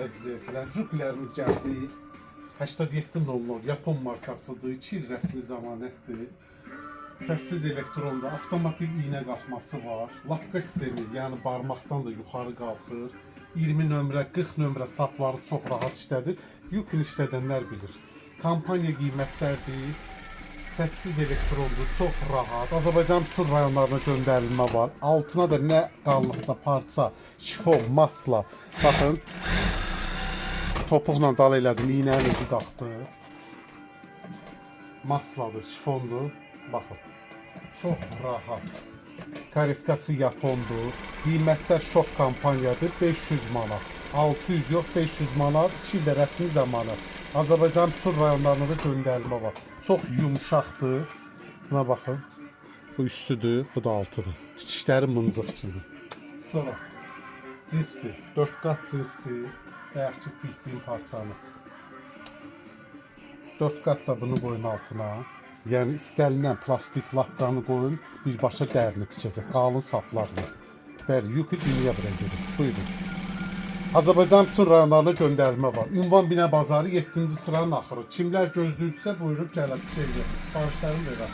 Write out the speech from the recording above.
əziz izləyicilər, juplərimiz gəldi. 8700 Yapon markasıdır, 2 il rəsmi zəmanətdir. Səssiz elektronda, avtomatik iynə qalxması var. Lapka sistemi, yəni barmaqdan da yuxarı qalxır. 20 nömrə, 40 nömrə sapları çox rahat işlədir. Yukun işlədənlər bilir. Kampaniya qiymətlərdir. Səssiz elektrondur, çox rahat. Azərbaycan bütün rayonlarına göndərilmə var. Altına da nə qalınlıqda parça, şifon, masla. Baxın, topuqla dal elədim, iynənin özü qalxdı. Masladır, şifondur. Baxın, çox rahat. Karetkası Yapondur. Qiymətlər şok kampaniyadır, 500 manat. 600 yox, 500 manat, 2 ildə rəsmi zamanı. Azərbaycan bütün rayonlarına da göndərilmə var. Çox yumuşaqdır. Buna baxın. Bu üstüdür, bu da altıdır. Tikişləri mıncıq kimi. Sonra cinsdir, 4 qat cinsdir. Bayaq ki, tikdiyim parçanı. 4 qat da bunu qoyun altına. Yəni istənilən plastik lapqanı qoyun, birbaşa dərini tikəcək. Qalın saplarla. Bəli, yükü dünya birə gedir. Buyurun. Azərbaycan bütün rayonlarına göndərilmə var. Ünvan Binə Bazarı 7-ci sıranın axırı. Kimlər gözləyirsə buyurub gələk şey verin. Sifarişlərimi verək.